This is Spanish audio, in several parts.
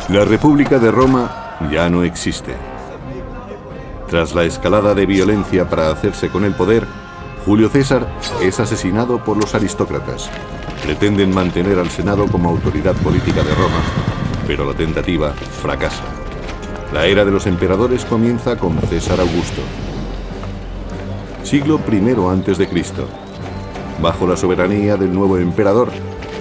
La República de Roma ya no existe. Tras la escalada de violencia para hacerse con el poder, Julio César es asesinado por los aristócratas. Pretenden mantener al Senado como autoridad política de Roma, pero la tentativa fracasa. La era de los emperadores comienza con César Augusto. Siglo I a.C. Bajo la soberanía del nuevo emperador,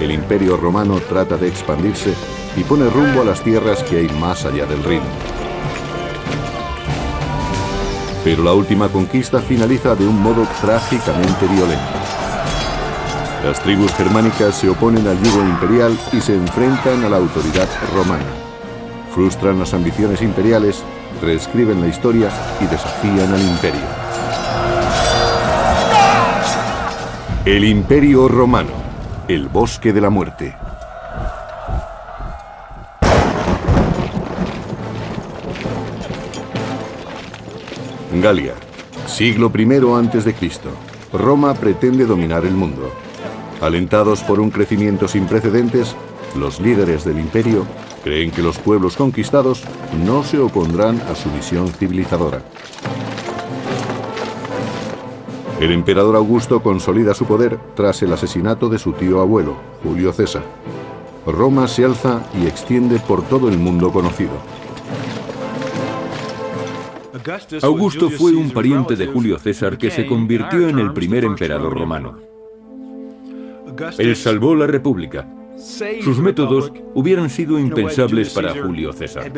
el Imperio Romano trata de expandirse y pone rumbo a las tierras que hay más allá del Rin. Pero la última conquista finaliza de un modo trágicamente violento. Las tribus germánicas se oponen al yugo imperial y se enfrentan a la autoridad romana. Frustran las ambiciones imperiales, reescriben la historia y desafían al imperio. El Imperio Romano, el bosque de la muerte. Galia, siglo I a.C. Roma pretende dominar el mundo. Alentados por un crecimiento sin precedentes, los líderes del imperio creen que los pueblos conquistados no se opondrán a su visión civilizadora. El emperador Augusto consolida su poder tras el asesinato de su tío abuelo, Julio César. Roma se alza y extiende por todo el mundo conocido. Augusto fue un pariente de Julio César que se convirtió en el primer emperador romano. Él salvó la República. Sus métodos hubieran sido impensables para Julio César.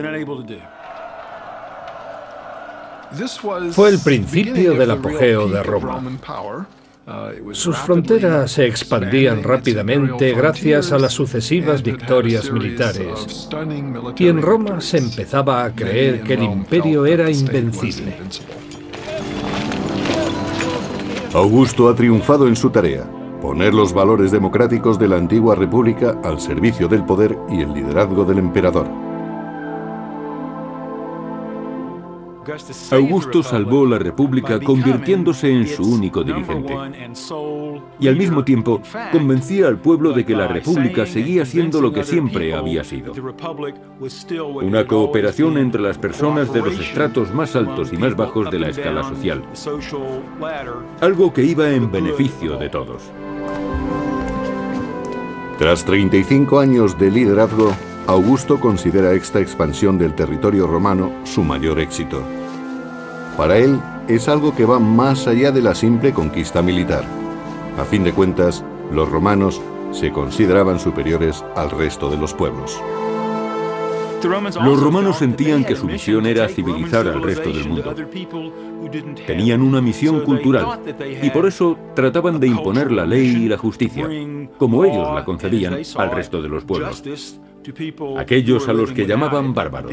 Fue el principio del apogeo de Roma. Sus fronteras se expandían rápidamente gracias a las sucesivas victorias militares. Y en Roma se empezaba a creer que el imperio era invencible. Augusto ha triunfado en su tarea: poner los valores democráticos de la antigua república al servicio del poder y el liderazgo del emperador. Augusto salvó la República convirtiéndose en su único dirigente. Y al mismo tiempo convencía al pueblo de que la República seguía siendo lo que siempre había sido: una cooperación entre las personas de los estratos más altos y más bajos de la escala social. Algo que iba en beneficio de todos. Tras 35 años de liderazgo, Augusto considera esta expansión del territorio romano su mayor éxito. Para él, es algo que va más allá de la simple conquista militar. A fin de cuentas, los romanos se consideraban superiores al resto de los pueblos. Los romanos sentían que su misión era civilizar al resto del mundo. Tenían una misión cultural y por eso trataban de imponer la ley y la justicia, como ellos la concebían, al resto de los pueblos, aquellos a los que llamaban bárbaros.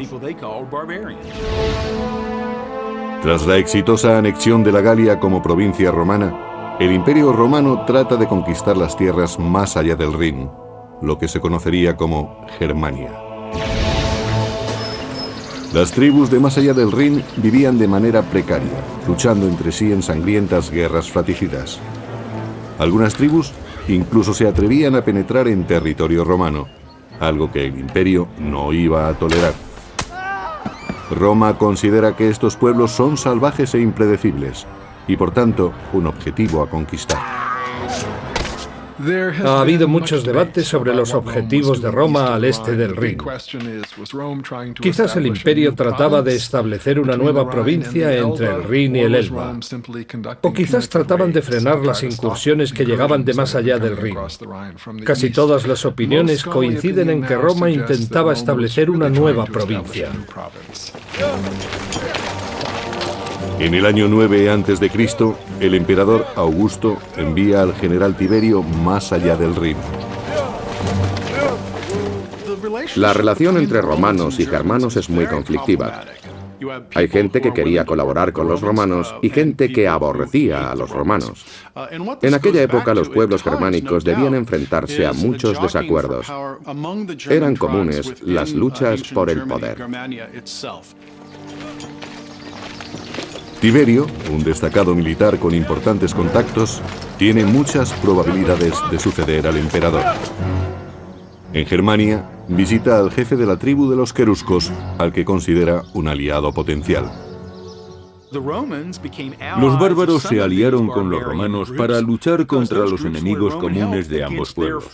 Tras la exitosa anexión de la Galia como provincia romana, el Imperio Romano trata de conquistar las tierras más allá del Rin, lo que se conocería como Germania. Las tribus de más allá del Rin vivían de manera precaria, luchando entre sí en sangrientas guerras fratricidas. Algunas tribus incluso se atrevían a penetrar en territorio romano, algo que el imperio no iba a tolerar. Roma considera que estos pueblos son salvajes e impredecibles, y por tanto, un objetivo a conquistar. Ha habido muchos debates sobre los objetivos de Roma al este del Rin. Quizás el imperio trataba de establecer una nueva provincia entre el Rin y el Elba. O quizás trataban de frenar las incursiones que llegaban de más allá del Rin. Casi todas las opiniones coinciden en que Roma intentaba establecer una nueva provincia. En el año 9 a.C., el emperador Augusto envía al general Tiberio más allá del Rin. La relación entre romanos y germanos es muy conflictiva. Hay gente que quería colaborar con los romanos y gente que aborrecía a los romanos. En aquella época los pueblos germánicos debían enfrentarse a muchos desacuerdos. Eran comunes las luchas por el poder. Tiberio, un destacado militar con importantes contactos, tiene muchas probabilidades de suceder al emperador. En Germania, visita al jefe de la tribu de los queruscos, al que considera un aliado potencial. Los bárbaros se aliaron con los romanos para luchar contra los enemigos comunes de ambos pueblos.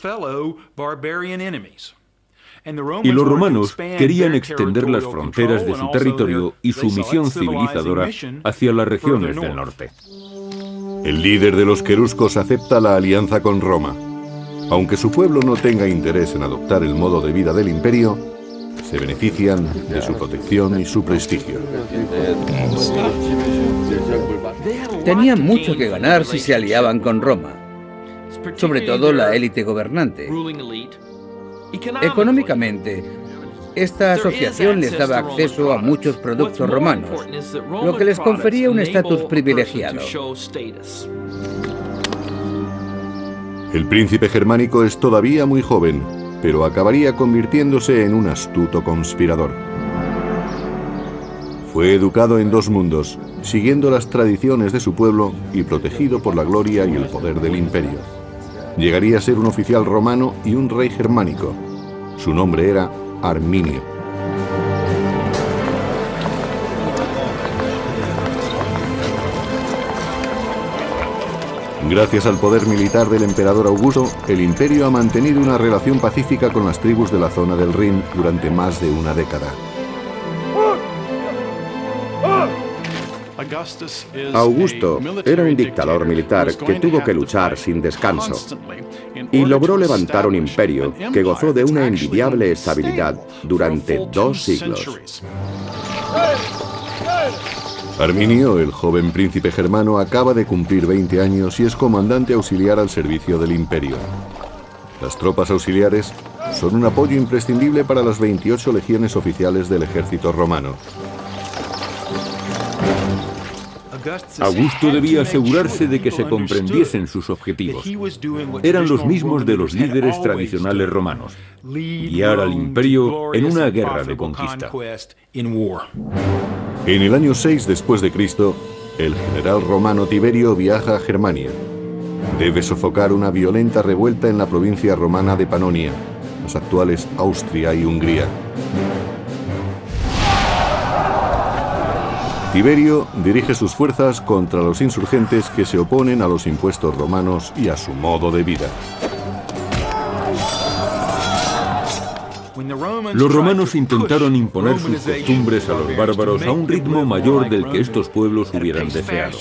Y los romanos querían extender las fronteras de su territorio y su misión civilizadora hacia las regiones del norte. El líder de los queruscos acepta la alianza con Roma. Aunque su pueblo no tenga interés en adoptar el modo de vida del imperio, se benefician de su protección y su prestigio. Tenían mucho que ganar si se aliaban con Roma, sobre todo la élite gobernante. Económicamente, esta asociación les daba acceso a muchos productos romanos, lo que les confería un estatus privilegiado. El príncipe germánico es todavía muy joven, pero acabaría convirtiéndose en un astuto conspirador. Fue educado en dos mundos, siguiendo las tradiciones de su pueblo y protegido por la gloria y el poder del imperio. Llegaría a ser un oficial romano y un rey germánico. Su nombre era Arminio. Gracias al poder militar del emperador Augusto, el imperio ha mantenido una relación pacífica con las tribus de la zona del Rin durante más de una década. Augusto era un dictador militar que tuvo que luchar sin descanso y logró levantar un imperio que gozó de una envidiable estabilidad durante 2 siglos. Arminio, el joven príncipe germano, acaba de cumplir 20 años y es comandante auxiliar al servicio del imperio. Las tropas auxiliares son un apoyo imprescindible para las 28 legiones oficiales del ejército romano. Augusto debía asegurarse de que se comprendiesen sus objetivos. Eran los mismos de los líderes tradicionales romanos: guiar al imperio en una guerra de conquista. En el año 6 después de Cristo, el general romano Tiberio viaja a Germania. Debe sofocar una violenta revuelta en la provincia romana de Panonia, las actuales Austria y Hungría. Tiberio dirige sus fuerzas contra los insurgentes que se oponen a los impuestos romanos y a su modo de vida. Los romanos intentaron imponer sus costumbres a los bárbaros a un ritmo mayor del que estos pueblos hubieran deseado.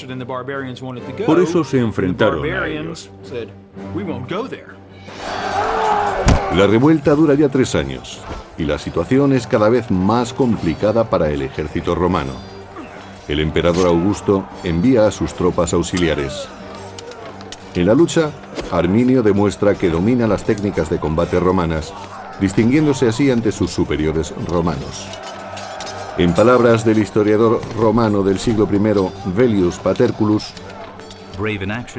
Por eso se enfrentaron a ellos. La revuelta dura ya 3 años y la situación es cada vez más complicada para el ejército romano. El emperador Augusto envía a sus tropas auxiliares. En la lucha, Arminio demuestra que domina las técnicas de combate romanas, distinguiéndose así ante sus superiores romanos. En palabras del historiador romano del siglo I, Velius Paterculus,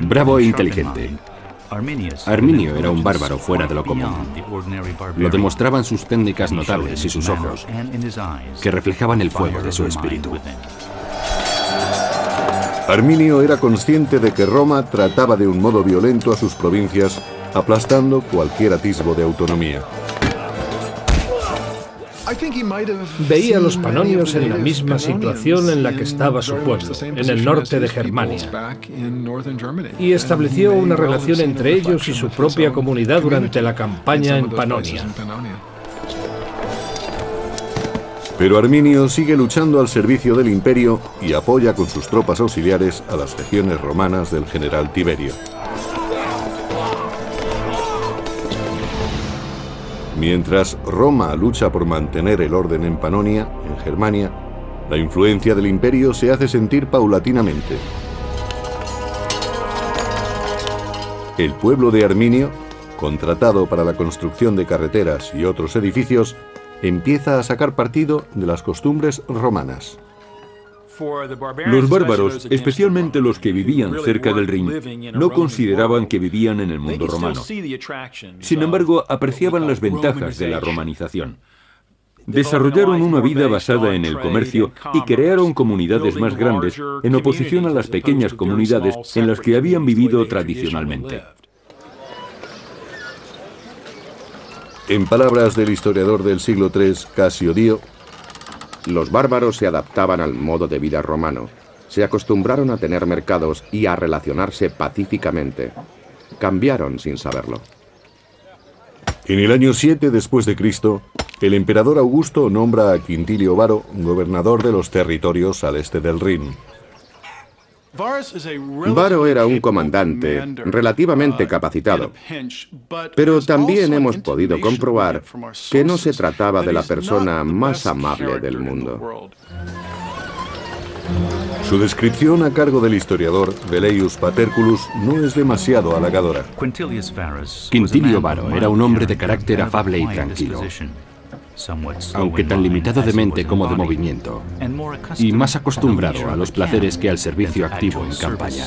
bravo e inteligente. Arminio era un bárbaro fuera de lo común. Lo demostraban sus técnicas notables y sus ojos, que reflejaban el fuego de su espíritu. Arminio era consciente de que Roma trataba de un modo violento a sus provincias, aplastando cualquier atisbo de autonomía. Veía a los panonios en la misma situación en la que estaba su pueblo, en el norte de Germania, y estableció una relación entre ellos y su propia comunidad durante la campaña en Panonia. Pero Arminio sigue luchando al servicio del imperio y apoya con sus tropas auxiliares a las legiones romanas del general Tiberio. Mientras Roma lucha por mantener el orden en Panonia, en Germania, la influencia del imperio se hace sentir paulatinamente. El pueblo de Arminio, contratado para la construcción de carreteras y otros edificios, empieza a sacar partido de las costumbres romanas. Los bárbaros, especialmente los que vivían cerca del Rin, no consideraban que vivían en el mundo romano. Sin embargo, apreciaban las ventajas de la romanización. Desarrollaron una vida basada en el comercio y crearon comunidades más grandes en oposición a las pequeñas comunidades en las que habían vivido tradicionalmente. En palabras del historiador del siglo III, Casio Dio, los bárbaros se adaptaban al modo de vida romano, se acostumbraron a tener mercados y a relacionarse pacíficamente. Cambiaron sin saberlo. En el año 7 después de Cristo, el emperador Augusto nombra a Quintilio Varo gobernador de los territorios al este del Rin. Varo era un comandante relativamente capacitado, pero también hemos podido comprobar que no se trataba de la persona más amable del mundo. Su descripción a cargo del historiador Velleius Paterculus no es demasiado halagadora. Quintilio Varo era un hombre de carácter afable y tranquilo, aunque tan limitado de mente como de movimiento, y más acostumbrado a los placeres que al servicio activo en campaña.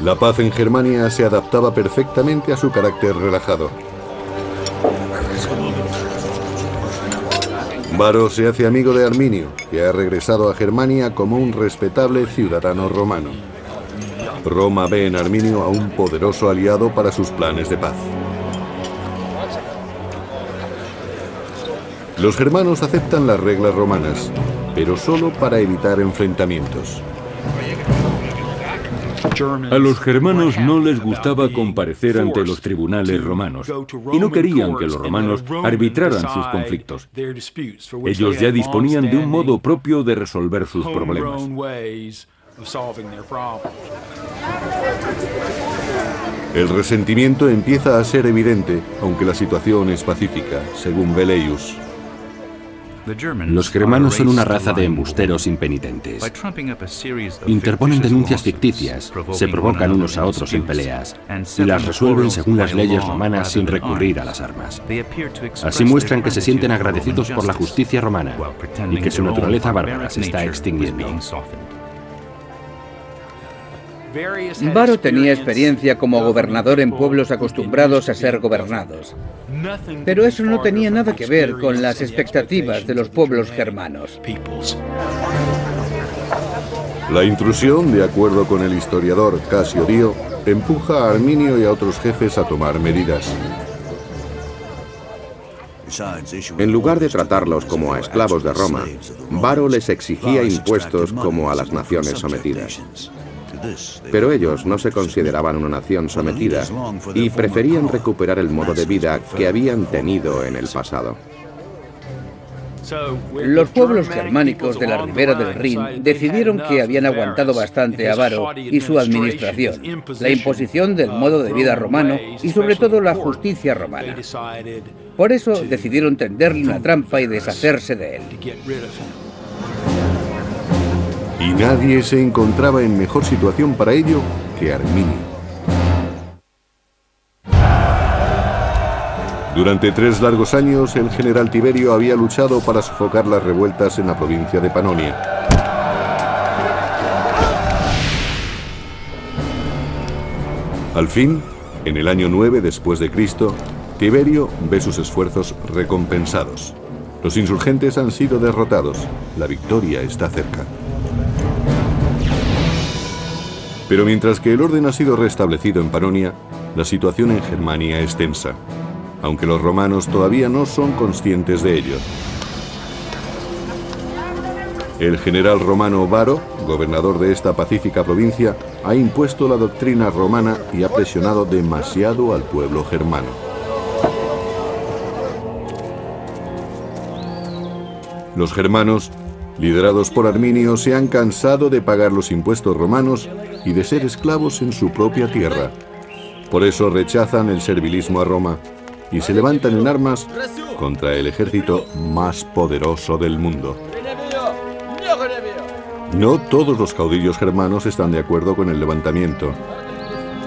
La paz en Germania se adaptaba perfectamente a su carácter relajado. Varo se hace amigo de Arminio, que ha regresado a Germania como un respetable ciudadano romano. Roma ve en Arminio a un poderoso aliado para sus planes de paz. Los germanos aceptan las reglas romanas, pero solo para evitar enfrentamientos. A los germanos no les gustaba comparecer ante los tribunales romanos y no querían que los romanos arbitraran sus conflictos. Ellos ya disponían de un modo propio de resolver sus problemas. El resentimiento empieza a ser evidente, aunque la situación es pacífica, según Velleius. Los germanos son una raza de embusteros impenitentes. Interponen denuncias ficticias, se provocan unos a otros en peleas y las resuelven según las leyes romanas sin recurrir a las armas. Así muestran que se sienten agradecidos por la justicia romana y que su naturaleza bárbara se está extinguiendo. Varo tenía experiencia como gobernador en pueblos acostumbrados a ser gobernados. Pero eso no tenía nada que ver con las expectativas de los pueblos germanos. La intrusión, de acuerdo con el historiador Casio Dio, empuja a Arminio y a otros jefes a tomar medidas. En lugar de tratarlos como a esclavos de Roma, Varo les exigía impuestos como a las naciones sometidas. Pero ellos no se consideraban una nación sometida y preferían recuperar el modo de vida que habían tenido en el pasado. Los pueblos germánicos de la ribera del Rin decidieron que habían aguantado bastante a Varo y su administración, la imposición del modo de vida romano y sobre todo la justicia romana. Por eso decidieron tenderle una trampa y deshacerse de él. Y nadie se encontraba en mejor situación para ello que Arminio. Durante 3 largos años, el general Tiberio había luchado para sofocar las revueltas en la provincia de Panonia. Al fin, en el año 9 después de Cristo, Tiberio ve sus esfuerzos recompensados. Los insurgentes han sido derrotados. La victoria está cerca. Pero mientras que el orden ha sido restablecido en Panonia, la situación en Germania es tensa, aunque los romanos todavía no son conscientes de ello. El general romano Varo, gobernador de esta pacífica provincia, ha impuesto la doctrina romana y ha presionado demasiado al pueblo germano. Los germanos, liderados por Arminio, se han cansado de pagar los impuestos romanos y de ser esclavos en su propia tierra. Por eso rechazan el servilismo a Roma y se levantan en armas contra el ejército más poderoso del mundo. No todos los caudillos germanos están de acuerdo con el levantamiento.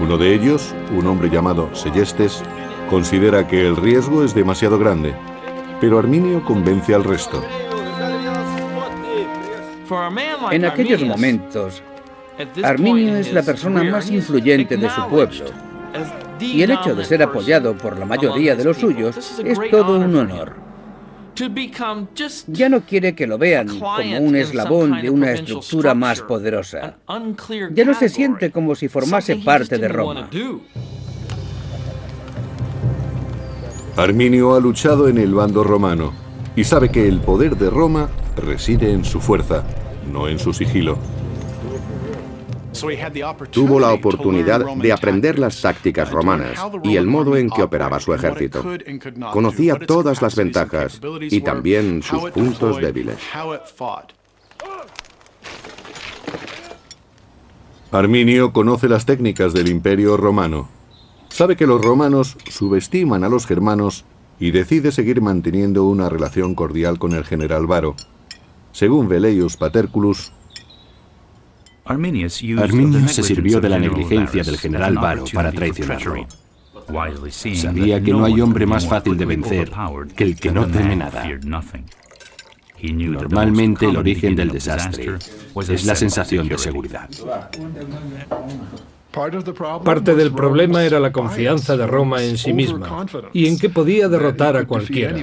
Uno de ellos, un hombre llamado Sellestes, considera que el riesgo es demasiado grande, pero Arminio convence al resto. En aquellos momentos, Arminio es la persona más influyente de su pueblo, y el hecho de ser apoyado por la mayoría de los suyos es todo un honor. Ya no quiere que lo vean como un eslabón de una estructura más poderosa. Ya no se siente como si formase parte de Roma. Arminio ha luchado en el bando romano y sabe que el poder de Roma reside en su fuerza, no en su sigilo. Tuvo la oportunidad de aprender las tácticas romanas y el modo en que operaba su ejército. Conocía todas las ventajas y también sus puntos débiles. Arminio conoce las técnicas del Imperio romano. Sabe que los romanos subestiman a los germanos y decide seguir manteniendo una relación cordial con el general Varo. Según Velleius Paterculus, Arminio se sirvió de la negligencia del general Varo para traicionarlo. Sabía que no hay hombre más fácil de vencer que el que no teme nada. Normalmente el origen del desastre es la sensación de seguridad. Parte del problema era la confianza de Roma en sí misma y en que podía derrotar a cualquiera.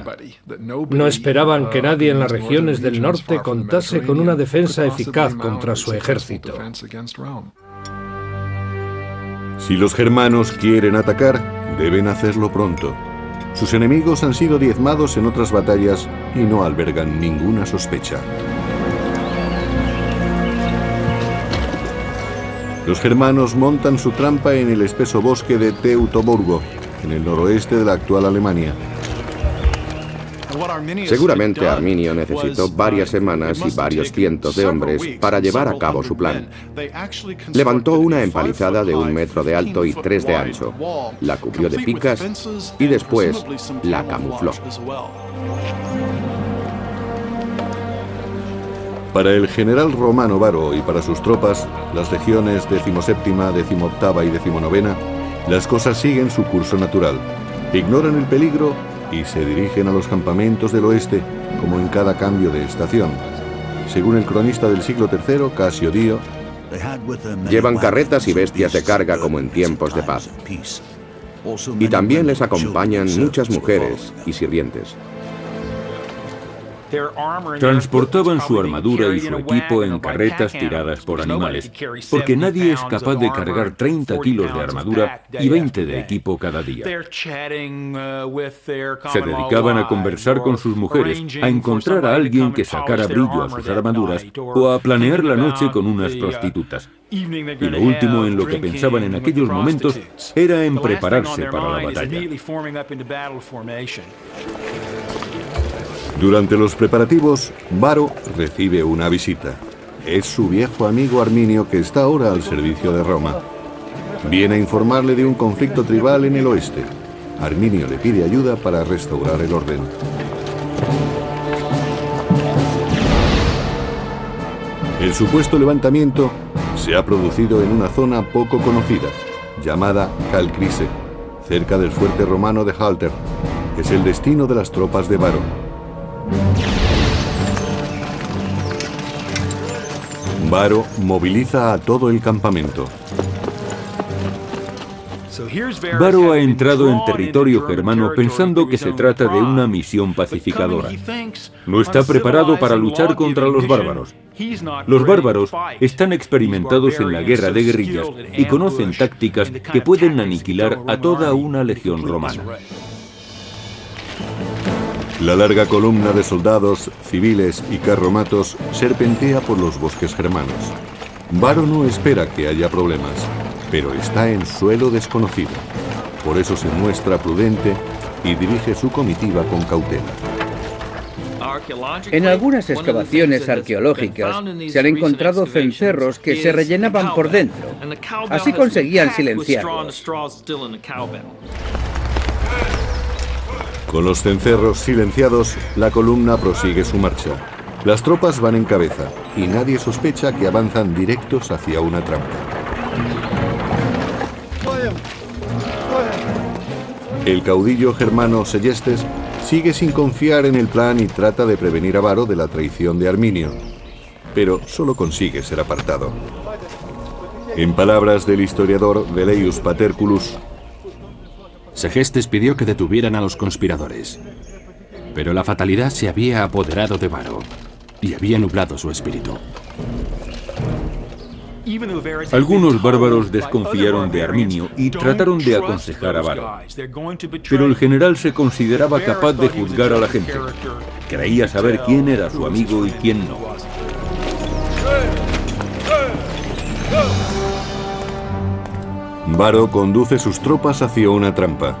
No esperaban que nadie en las regiones del norte contase con una defensa eficaz contra su ejército. si los germanos quieren atacar, deben hacerlo pronto. Sus enemigos han sido diezmados en otras batallas y no albergan ninguna sospecha. Los germanos montan su trampa en el espeso bosque de Teutoburgo, en el noroeste de la actual Alemania. Seguramente Arminio necesitó varias semanas y varios cientos de hombres para llevar a cabo su plan. Levantó una empalizada de 1 metro de alto y 3 de ancho, la cubrió de picas y después la camufló. Para el general romano Varo y para sus tropas, las legiones 17ª, 18ª y 19ª, las cosas siguen su curso natural. Ignoran el peligro y se dirigen a los campamentos del oeste, como en cada cambio de estación. Según el cronista del siglo III, Casio Dio, llevan carretas y bestias de carga como en tiempos de paz. Y también les acompañan muchas mujeres y sirvientes. Transportaban su armadura y su equipo en carretas tiradas por animales, porque nadie es capaz de cargar 30 kilos de armadura y 20 de equipo cada día. Se dedicaban a conversar con sus mujeres, a encontrar a alguien que sacara brillo a sus armaduras o a planear la noche con unas prostitutas. Y lo último en lo que pensaban en aquellos momentos era en prepararse para la batalla. Durante los preparativos, Varo recibe una visita. Es su viejo amigo Arminio, que está ahora al servicio de Roma. Viene a informarle de un conflicto tribal en el oeste. Arminio le pide ayuda para restaurar el orden. El supuesto levantamiento se ha producido en una zona poco conocida, llamada Calcrise, cerca del fuerte romano de Halter, que es el destino de las tropas de Varo. Varo moviliza a todo el campamento. Varo ha entrado en territorio germano pensando que se trata de una misión pacificadora. No está preparado para luchar contra los bárbaros. Los bárbaros están experimentados en la guerra de guerrillas y conocen tácticas que pueden aniquilar a toda una legión romana. La larga columna de soldados, civiles y carromatos serpentea por los bosques germanos. Varo no espera que haya problemas, pero está en suelo desconocido. Por eso se muestra prudente y dirige su comitiva con cautela. En algunas excavaciones arqueológicas se han encontrado cencerros que se rellenaban por dentro. Así conseguían silenciarlos. Con los cencerros silenciados, la columna prosigue su marcha. Las tropas van en cabeza y nadie sospecha que avanzan directos hacia una trampa. El caudillo germano Seyestes sigue sin confiar en el plan y trata de prevenir a Varo de la traición de Arminio, pero solo consigue ser apartado. En palabras del historiador Velleius Paterculus, Segestes pidió que detuvieran a los conspiradores, pero la fatalidad se había apoderado de Varo y había nublado su espíritu. Algunos bárbaros desconfiaron de Arminio y trataron de aconsejar a Varo. Pero el general se consideraba capaz de juzgar a la gente. Creía saber quién era su amigo y quién no. Varo conduce sus tropas hacia una trampa.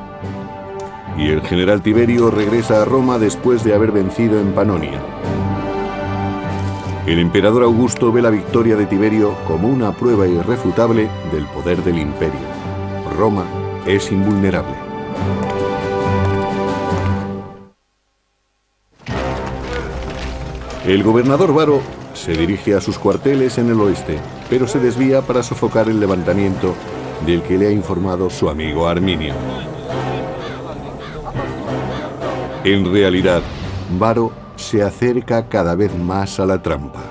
Y el general Tiberio regresa a Roma después de haber vencido en Panonia. El emperador Augusto ve la victoria de Tiberio como una prueba irrefutable del poder del imperio. Roma es invulnerable. El gobernador Varo se dirige a sus cuarteles en el oeste, pero se desvía para sofocar el levantamiento del que le ha informado su amigo Arminio. En realidad, Varo se acerca cada vez más a la trampa.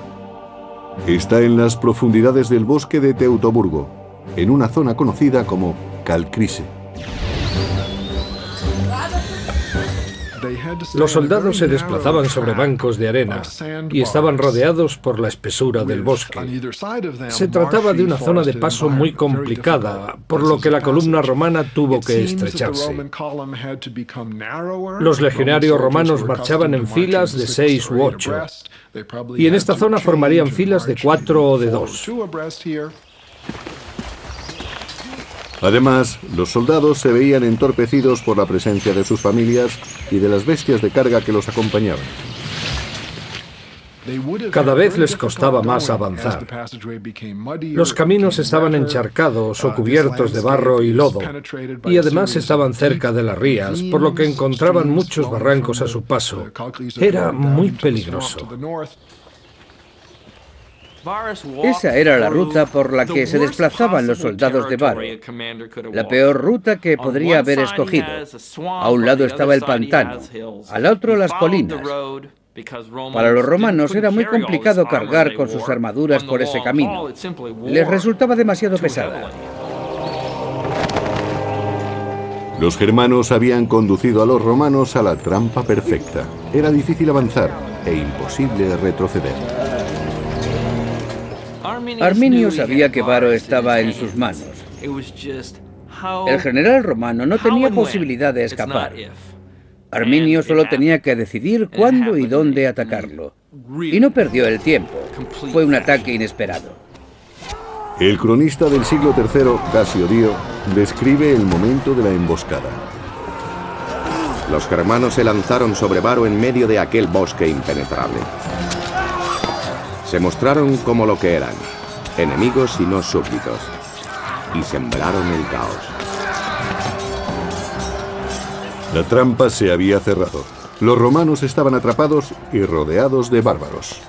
Está en las profundidades del bosque de Teutoburgo, en una zona conocida como Calcrise. Los soldados se desplazaban sobre bancos de arena y estaban rodeados por la espesura del bosque. Se trataba de una zona de paso muy complicada, por lo que la columna romana tuvo que estrecharse. Los legionarios romanos marchaban en filas de 6 u 8, y en esta zona formarían filas de 4 o de 2. Además, los soldados se veían entorpecidos por la presencia de sus familias y de las bestias de carga que los acompañaban. Cada vez les costaba más avanzar. Los caminos estaban encharcados o cubiertos de barro y lodo, y además estaban cerca de las rías, por lo que encontraban muchos barrancos a su paso. Era muy peligroso. Esa era la ruta por la que se desplazaban los soldados de Varo. La peor ruta que podría haber escogido. A un lado estaba el pantano, al otro las colinas. Para los romanos era muy complicado cargar con sus armaduras por ese camino. Les resultaba demasiado pesada. Los germanos habían conducido a los romanos a la trampa perfecta. Era difícil avanzar e imposible retroceder. Arminio sabía que Varo estaba en sus manos. El general romano no tenía posibilidad de escapar. Arminio solo tenía que decidir cuándo y dónde atacarlo. Y no perdió el tiempo. Fue un ataque inesperado. El cronista del siglo III, Casio Dio, describe el momento de la emboscada. Los germanos se lanzaron sobre Varo en medio de aquel bosque impenetrable. Se mostraron como lo que eran, enemigos y no súbditos, y sembraron el caos. La trampa se había cerrado. Los romanos estaban atrapados y rodeados de bárbaros.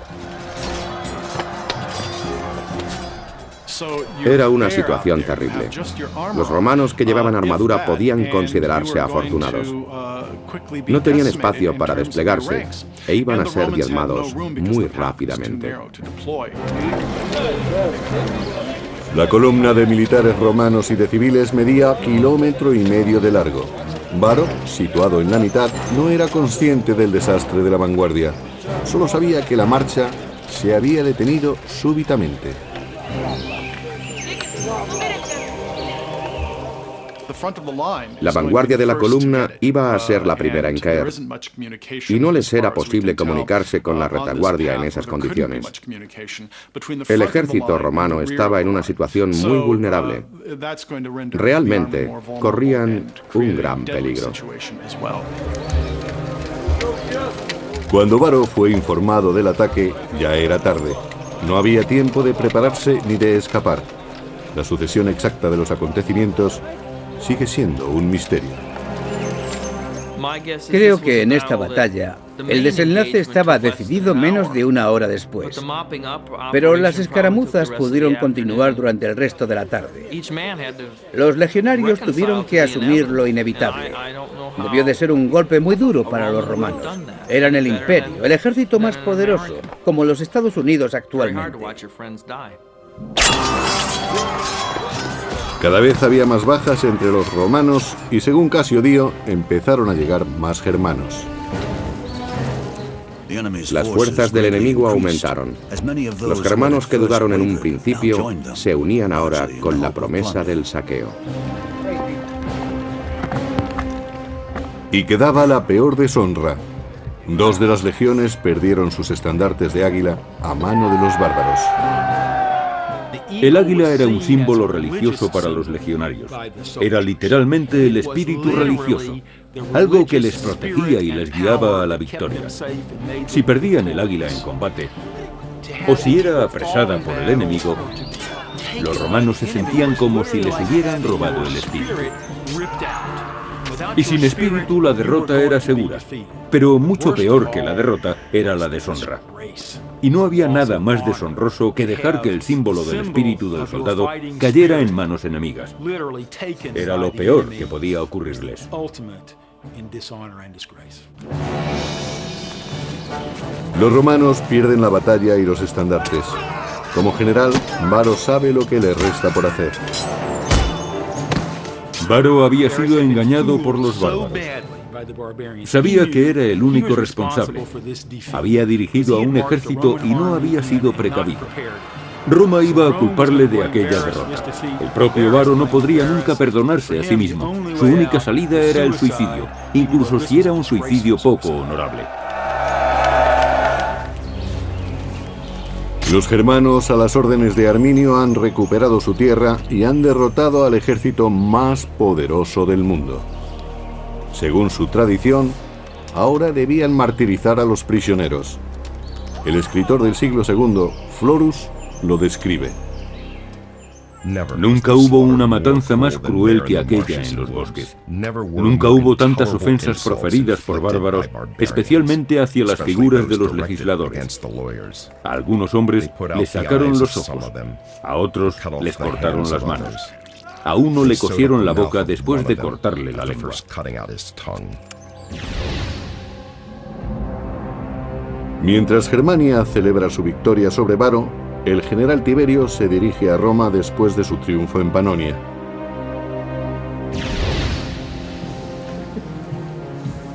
Era una situación terrible. Los romanos que llevaban armadura podían considerarse afortunados. No tenían espacio para desplegarse e iban a ser diezmados muy rápidamente. La columna de militares romanos y de civiles medía 1,5 kilómetros de largo. Varo, situado en la mitad, no era consciente del desastre de la vanguardia. Solo sabía que la marcha se había detenido súbitamente. La vanguardia de la columna iba a ser la primera en caer, y no les era posible comunicarse con la retaguardia en esas condiciones. El ejército romano estaba en una situación muy vulnerable. Realmente corrían un gran peligro. Cuando Varo fue informado del ataque, ya era tarde. No había tiempo de prepararse ni de escapar. La sucesión exacta de los acontecimientos sigue siendo un misterio. Creo que en esta batalla el desenlace estaba decidido menos de 1 hora después, pero las escaramuzas pudieron continuar durante el resto de la tarde. Los legionarios tuvieron que asumir lo inevitable. Debió de ser un golpe muy duro para los romanos. Eran el imperio, el ejército más poderoso, como los Estados Unidos actualmente. Cada vez había más bajas entre los romanos y, según Casio Dio, empezaron a llegar más germanos. Las fuerzas del enemigo aumentaron. Los germanos que dudaron en un principio se unían ahora con la promesa del saqueo. Y quedaba la peor deshonra. 2 de las legiones perdieron sus estandartes de águila a mano de los bárbaros. El águila era un símbolo religioso para los legionarios. Era literalmente el espíritu religioso, algo que les protegía y les guiaba a la victoria. Si perdían el águila en combate, o si era apresada por el enemigo, los romanos se sentían como si les hubieran robado el espíritu. Y sin espíritu la derrota era segura, pero mucho peor que la derrota era la deshonra. Y no había nada más deshonroso que dejar que el símbolo del espíritu del soldado cayera en manos enemigas. Era lo peor que podía ocurrirles. Los romanos pierden la batalla y los estandartes. Como general, Varo sabe lo que le resta por hacer. Varo había sido engañado por los bárbaros. Sabía que era el único responsable. Había dirigido a un ejército y no había sido precavido. Roma iba a culparle de aquella derrota. El propio Varo no podría nunca perdonarse a sí mismo. Su única salida era el suicidio, incluso si era un suicidio poco honorable. Los germanos, a las órdenes de Arminio, han recuperado su tierra y han derrotado al ejército más poderoso del mundo. Según su tradición, ahora debían martirizar a los prisioneros. El escritor del siglo II, Florus, lo describe. Nunca hubo una matanza más cruel que aquella en los bosques. Nunca hubo tantas ofensas proferidas por bárbaros, especialmente hacia las figuras de los legisladores. A algunos hombres les sacaron los ojos, a otros les cortaron las manos. A uno le cosieron la boca después de cortarle la lengua. Mientras Germania celebra su victoria sobre Varo, el general Tiberio se dirige a Roma después de su triunfo en Panonia.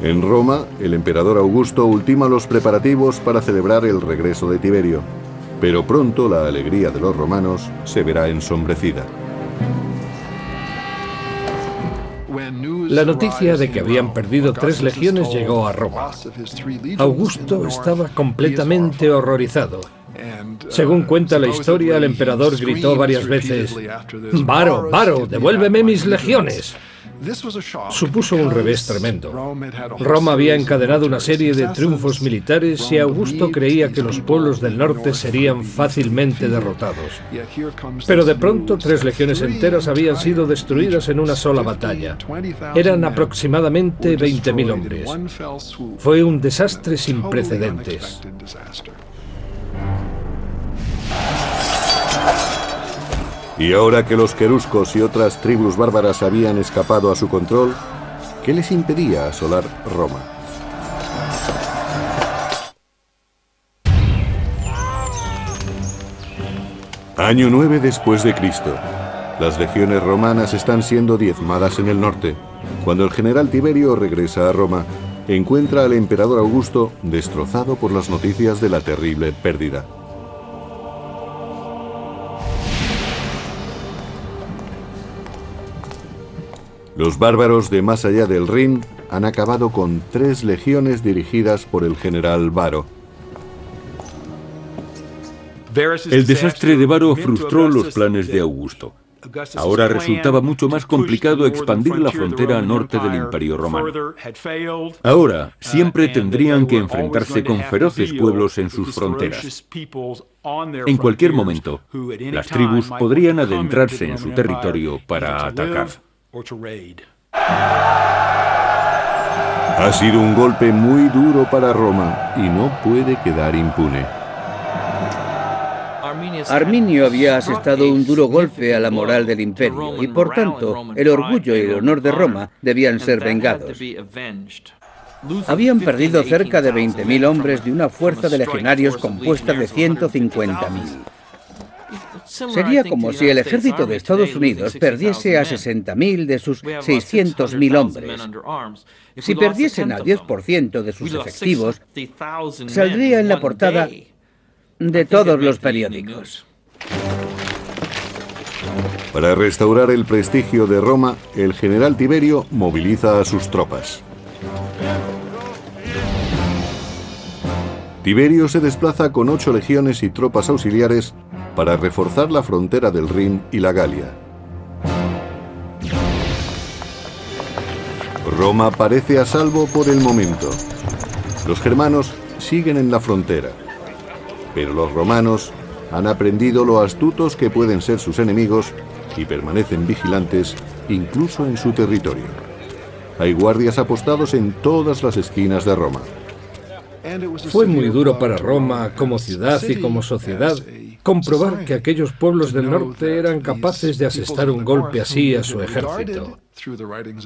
En Roma, el emperador Augusto ultima los preparativos para celebrar el regreso de Tiberio, pero pronto la alegría de los romanos se verá ensombrecida. La noticia de que habían perdido 3 legiones llegó a Roma. Augusto estaba completamente horrorizado. Según cuenta la historia, el emperador gritó varias veces: «Varo, Varo, devuélveme mis legiones». Supuso un revés tremendo. Roma había encadenado una serie de triunfos militares y Augusto creía que los pueblos del norte serían fácilmente derrotados. Pero de pronto 3 legiones enteras habían sido destruidas en una sola batalla. Eran aproximadamente 20.000 hombres. Fue un desastre sin precedentes. Y ahora que los queruscos y otras tribus bárbaras habían escapado a su control, ¿qué les impedía asolar Roma? Año 9 después de Cristo. Las legiones romanas están siendo diezmadas en el norte. Cuando el general Tiberio regresa a Roma, encuentra al emperador Augusto destrozado por las noticias de la terrible pérdida. Los bárbaros de más allá del Rin han acabado con 3 legiones dirigidas por el general Varo. El desastre de Varo frustró los planes de Augusto. Ahora resultaba mucho más complicado expandir la frontera norte del Imperio Romano. Ahora siempre tendrían que enfrentarse con feroces pueblos en sus fronteras. En cualquier momento, las tribus podrían adentrarse en su territorio para atacar. Ha sido un golpe muy duro para Roma y no puede quedar impune. Arminio había asestado un duro golpe a la moral del imperio y, por tanto, el orgullo y el honor de Roma debían ser vengados. Habían perdido cerca de 20.000 hombres de una fuerza de legionarios compuesta de 150.000. Sería como si el ejército de Estados Unidos perdiese a 60.000 de sus 600.000 hombres. Si perdiesen al 10% de sus efectivos, saldría en la portada de todos los periódicos. Para restaurar el prestigio de Roma, el general Tiberio moviliza a sus tropas. Tiberio se desplaza con 8 legiones y tropas auxiliares para reforzar la frontera del Rin y la Galia. Roma parece a salvo por el momento. Los germanos siguen en la frontera, pero los romanos han aprendido lo astutos que pueden ser sus enemigos y permanecen vigilantes incluso en su territorio. Hay guardias apostados en todas las esquinas de Roma. Fue muy duro para Roma, como ciudad y como sociedad, comprobar que aquellos pueblos del norte eran capaces de asestar un golpe así a su ejército.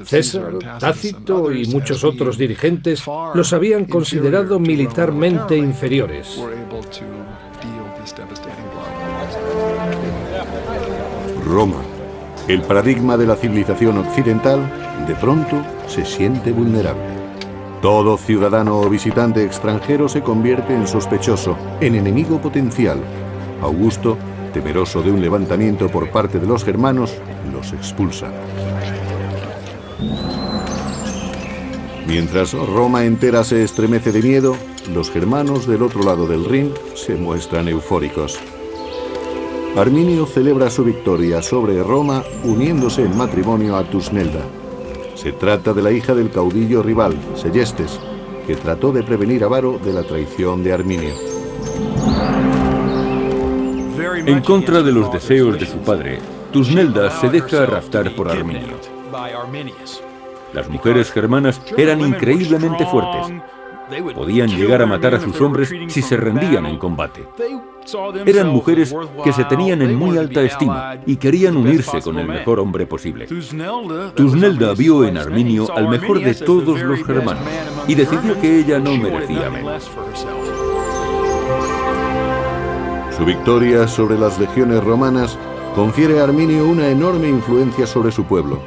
César, Tácito y muchos otros dirigentes los habían considerado militarmente inferiores. Roma, el paradigma de la civilización occidental, de pronto se siente vulnerable. Todo ciudadano o visitante extranjero se convierte en sospechoso, en enemigo potencial. Augusto, temeroso de un levantamiento por parte de los germanos, los expulsa. Mientras Roma entera se estremece de miedo, los germanos del otro lado del Rin se muestran eufóricos. Arminio celebra su victoria sobre Roma uniéndose en matrimonio a Tusnelda. Se trata de la hija del caudillo rival, Seyestes, que trató de prevenir a Varo de la traición de Arminio. En contra de los deseos de su padre, Tusnelda se deja raptar por Arminio. Las mujeres germanas eran increíblemente fuertes. Podían llegar a matar a sus hombres si se rendían en combate. Eran mujeres que se tenían en muy alta estima y querían unirse con el mejor hombre posible. Tusnelda vio en Arminio al mejor de todos los germanos y decidió que ella no merecía menos. Su victoria sobre las legiones romanas confiere a Arminio una enorme influencia sobre su pueblo.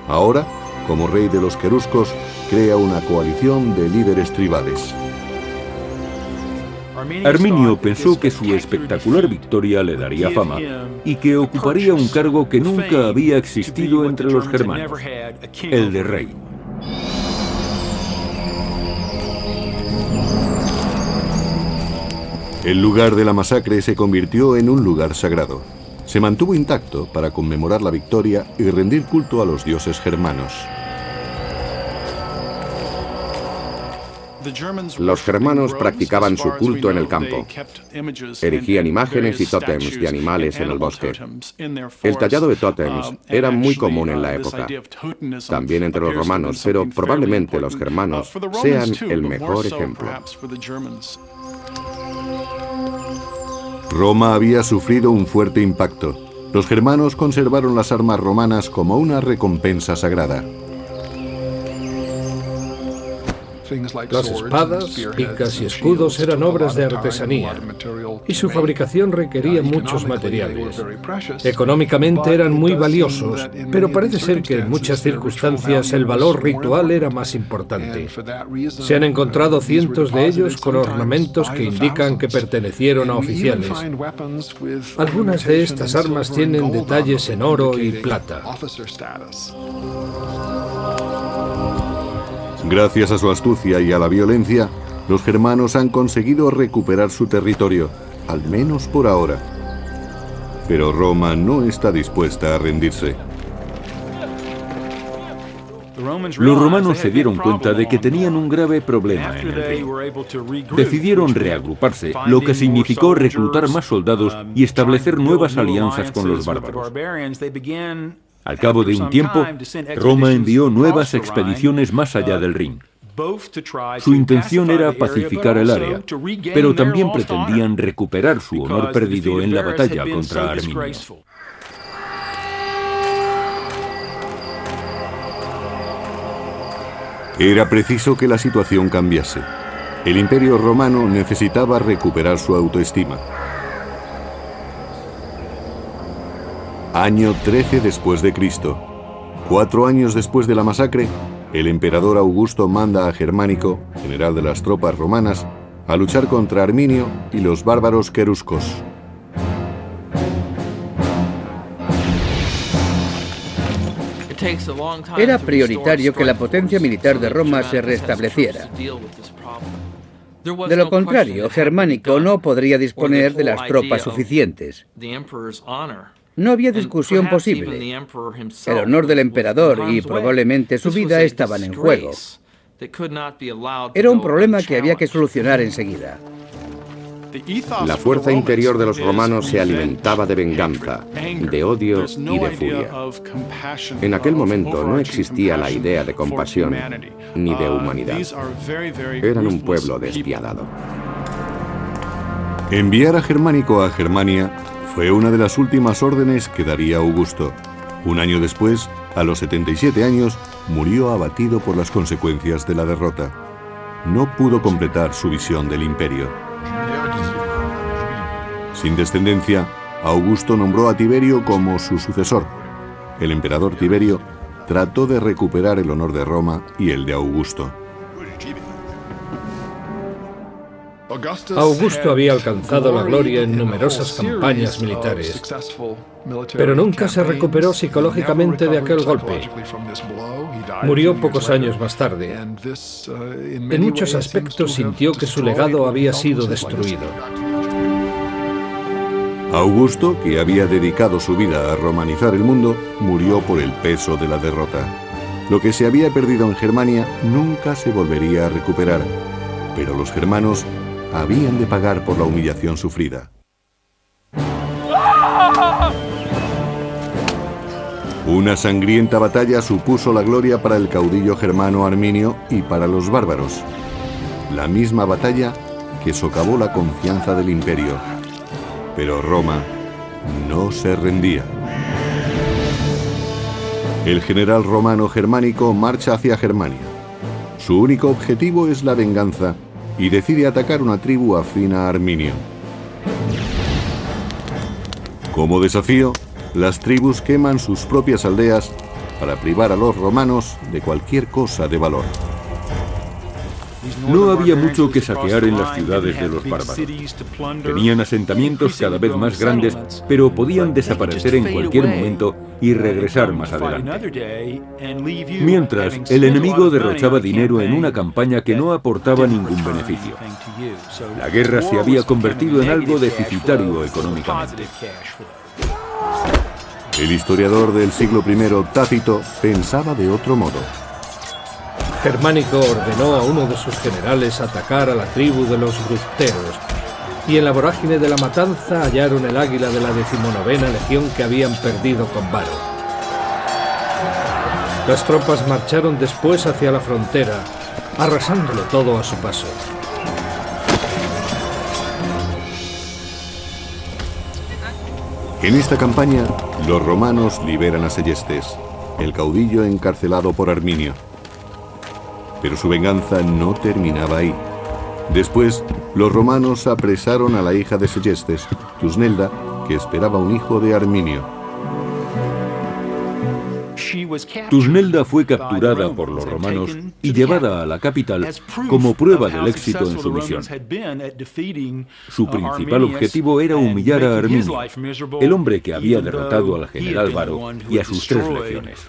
Ahora, como rey de los queruscos, crea una coalición de líderes tribales. Arminio pensó que su espectacular victoria le daría fama y que ocuparía un cargo que nunca había existido entre los germanos, el de rey. El lugar de la masacre se convirtió en un lugar sagrado. Se mantuvo intacto para conmemorar la victoria y rendir culto a los dioses germanos. Los germanos practicaban su culto en el campo. Erigían imágenes y tótems de animales en el bosque. El tallado de tótems era muy común en la época, también entre los romanos, pero probablemente los germanos sean el mejor ejemplo. Roma había sufrido un fuerte impacto. Los germanos conservaron las armas romanas como una recompensa sagrada. Las espadas, picas y escudos eran obras de artesanía y su fabricación requería muchos materiales. Económicamente eran muy valiosos, pero parece ser que en muchas circunstancias el valor ritual era más importante. Se han encontrado cientos de ellos con ornamentos que indican que pertenecieron a oficiales. Algunas de estas armas tienen detalles en oro y plata. Gracias a su astucia y a la violencia, los germanos han conseguido recuperar su territorio, al menos por ahora. Pero Roma no está dispuesta a rendirse. Los romanos se dieron cuenta de que tenían un grave problema en el Rin. Decidieron reagruparse, lo que significó reclutar más soldados y establecer nuevas alianzas con los bárbaros. Al cabo de un tiempo, Roma envió nuevas expediciones más allá del Rin. Su intención era pacificar el área, pero también pretendían recuperar su honor perdido en la batalla contra Arminio. Era preciso que la situación cambiase. El Imperio Romano necesitaba recuperar su autoestima. Año 13 después de Cristo. 4 años después de la masacre, el emperador Augusto manda a Germánico, general de las tropas romanas, a luchar contra Arminio y los bárbaros queruscos. Era prioritario que la potencia militar de Roma se restableciera. De lo contrario, Germánico no podría disponer de las tropas suficientes. No había discusión posible. El honor del emperador y probablemente su vida estaban en juego. Era un problema que había que solucionar enseguida. La fuerza interior de los romanos se alimentaba de venganza, de odio y de furia. En aquel momento no existía la idea de compasión ni de humanidad. Eran un pueblo despiadado. Enviar a Germánico a Germania fue una de las últimas órdenes que daría Augusto. Un año después, a los 77 años, murió abatido por las consecuencias de la derrota. No pudo completar su visión del imperio. Sin descendencia, Augusto nombró a Tiberio como su sucesor. El emperador Tiberio trató de recuperar el honor de Roma y el de Augusto. Augusto había alcanzado la gloria en numerosas campañas militares, pero nunca se recuperó psicológicamente de aquel golpe. Murió pocos años más tarde. En muchos aspectos sintió que su legado había sido destruido. Augusto, que había dedicado su vida a romanizar el mundo, murió por el peso de la derrota. Lo que se había perdido en Germania nunca se volvería a recuperar, pero los germanos habían de pagar por la humillación sufrida. Una sangrienta batalla supuso la gloria para el caudillo germano Arminio y para los bárbaros. La misma batalla que socavó la confianza del imperio. Pero Roma no se rendía. El general romano Germánico marcha hacia Germania. Su único objetivo es la venganza y decide atacar una tribu afín a Arminio. Como desafío, las tribus queman sus propias aldeas para privar a los romanos de cualquier cosa de valor. No había mucho que saquear en las ciudades de los bárbaros. Tenían asentamientos cada vez más grandes, pero podían desaparecer en cualquier momento y regresar más adelante. Mientras, el enemigo derrochaba dinero en una campaña que no aportaba ningún beneficio. La guerra se había convertido en algo deficitario económicamente. El historiador del siglo I, Tácito, pensaba de otro modo. Germánico ordenó a uno de sus generales atacar a la tribu de los brusteros, y en la vorágine de la matanza hallaron el águila de la 19ª legión que habían perdido con Varo. Las tropas marcharon después hacia la frontera, arrasándolo todo a su paso. En esta campaña, los romanos liberan a Seyestes, el caudillo encarcelado por Arminio. Pero su venganza no terminaba ahí. Después, los romanos apresaron a la hija de Seyestes, Tusnelda, que esperaba un hijo de Arminio. Tusnelda fue capturada por los romanos y llevada a la capital como prueba del éxito en su misión. Su principal objetivo era humillar a Arminio, el hombre que había derrotado al general Varo y a sus 3 legiones.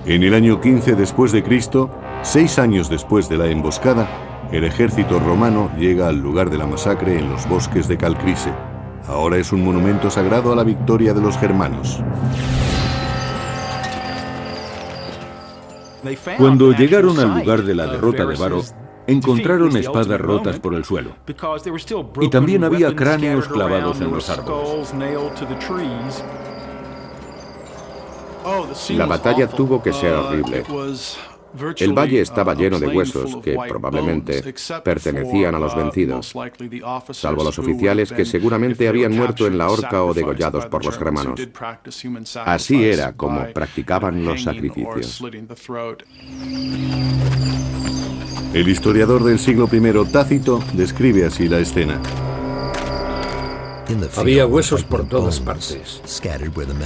En el año 15 después de Cristo, 6 años después de la emboscada, el ejército romano llega al lugar de la masacre en los bosques de Calcrise. Ahora es un monumento sagrado a la victoria de los germanos. Cuando llegaron al lugar de la derrota de Varo, encontraron espadas rotas por el suelo. Y también había cráneos clavados en los árboles. La batalla tuvo que ser horrible. El valle estaba lleno de huesos que probablemente pertenecían a los vencidos, salvo los oficiales que seguramente habían muerto en la horca o degollados por los germanos. Así era como practicaban los sacrificios. El historiador del siglo I, Tácito, describe así la escena. Había huesos por todas partes,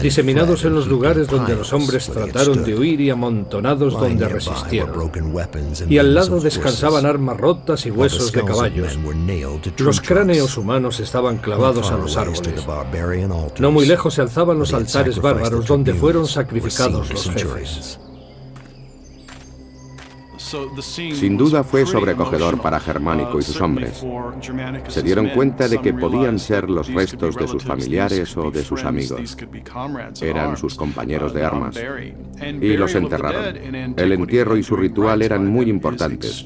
diseminados en los lugares donde los hombres trataron de huir y amontonados donde resistieron. Y al lado descansaban armas rotas y huesos de caballos. Los cráneos humanos estaban clavados a los árboles. No muy lejos se alzaban los altares bárbaros donde fueron sacrificados los jefes. Sin duda fue sobrecogedor para Germánico y sus hombres. Se dieron cuenta de que podían ser los restos de sus familiares o de sus amigos. Eran sus compañeros de armas. Y los enterraron. El entierro y su ritual eran muy importantes.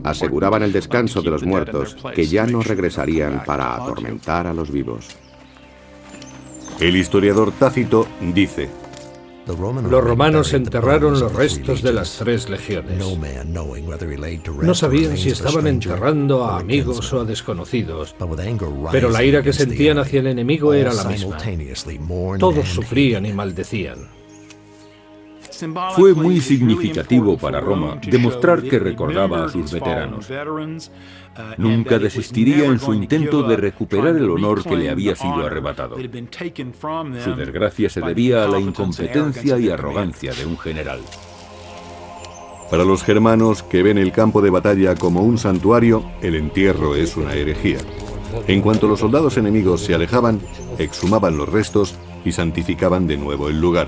Aseguraban el descanso de los muertos, que ya no regresarían para atormentar a los vivos. El historiador Tácito dice: los romanos enterraron los restos de las 3 legiones. No sabían si estaban enterrando a amigos o a desconocidos, pero la ira que sentían hacia el enemigo era la misma. Todos sufrían y maldecían. Fue muy significativo para Roma demostrar que recordaba a sus veteranos. Nunca desistiría en su intento de recuperar el honor que le había sido arrebatado. Su desgracia se debía a la incompetencia y arrogancia de un general. Para los germanos, que ven el campo de batalla como un santuario, el entierro es una herejía. En cuanto los soldados enemigos se alejaban, exhumaban los restos y santificaban de nuevo el lugar.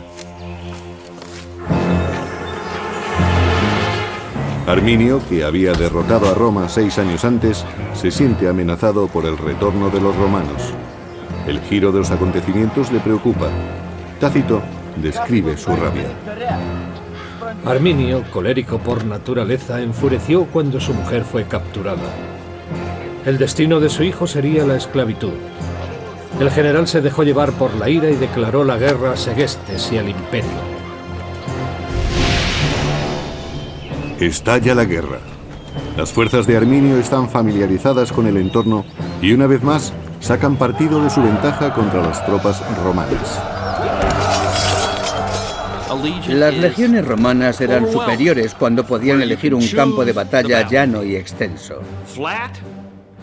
Arminio, que había derrotado a Roma 6 años antes, se siente amenazado por el retorno de los romanos. El giro de los acontecimientos le preocupa. Tácito describe su rabia. Arminio, colérico por naturaleza, enfureció cuando su mujer fue capturada. El destino de su hijo sería la esclavitud. El general se dejó llevar por la ira y declaró la guerra a Segestes y al imperio. Estalla la guerra. Las fuerzas de Arminio están familiarizadas con el entorno y una vez más sacan partido de su ventaja contra las tropas romanas. Las legiones romanas eran superiores cuando podían elegir un campo de batalla llano y extenso.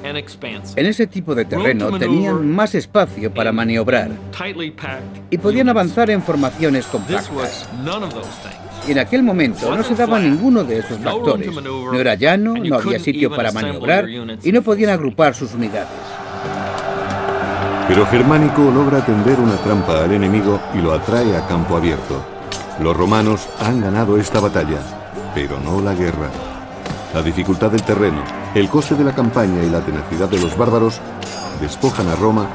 En ese tipo de terreno tenían más espacio para maniobrar y podían avanzar en formaciones compactas. Y en aquel momento no se daba ninguno de esos factores. No era llano, no había sitio para maniobrar y no podían agrupar sus unidades. Pero Germánico logra tender una trampa al enemigo y lo atrae a campo abierto. Los romanos han ganado esta batalla, pero no la guerra. La dificultad del terreno, el coste de la campaña y la tenacidad de los bárbaros despojan a Roma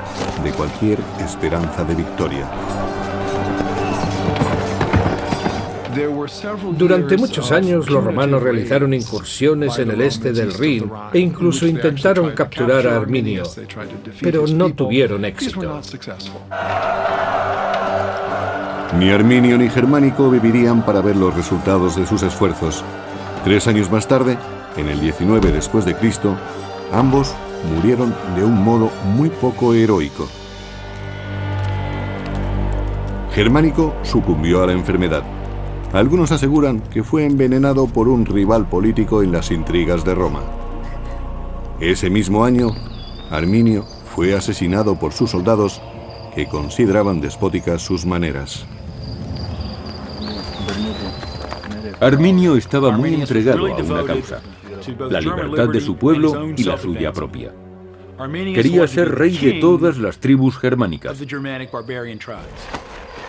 de cualquier esperanza de victoria. Durante muchos años los romanos realizaron incursiones en el este del Rin e incluso intentaron capturar a Arminio, pero no tuvieron éxito. Ni Arminio ni Germánico vivirían para ver los resultados de sus esfuerzos. 3 años más tarde, en el 19 después de Cristo, ambos murieron de un modo muy poco heroico. Germánico sucumbió a la enfermedad. Algunos aseguran que fue envenenado por un rival político en las intrigas de Roma. Ese mismo año, Arminio fue asesinado por sus soldados que consideraban despóticas sus maneras. Arminio estaba muy entregado a una causa: la libertad de su pueblo y la suya propia. Quería ser rey de todas las tribus germánicas.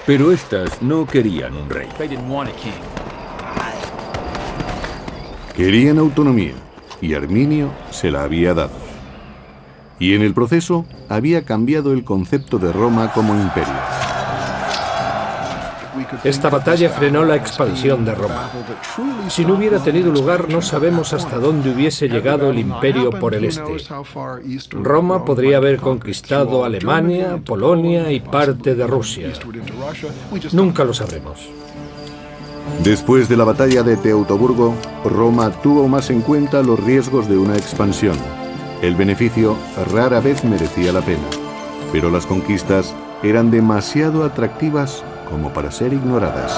Pero estas no querían un rey. Querían autonomía, y Arminio se la había dado. Y en el proceso había cambiado el concepto de Roma como imperio. Esta batalla frenó la expansión de Roma. Si no hubiera tenido lugar, no sabemos hasta dónde hubiese llegado el imperio por el este. Roma podría haber conquistado Alemania, Polonia y parte de Rusia. Nunca lo sabremos. Después de la batalla de Teutoburgo, Roma tuvo más en cuenta los riesgos de una expansión. El beneficio rara vez merecía la pena, pero las conquistas eran demasiado atractivas como para ser ignoradas.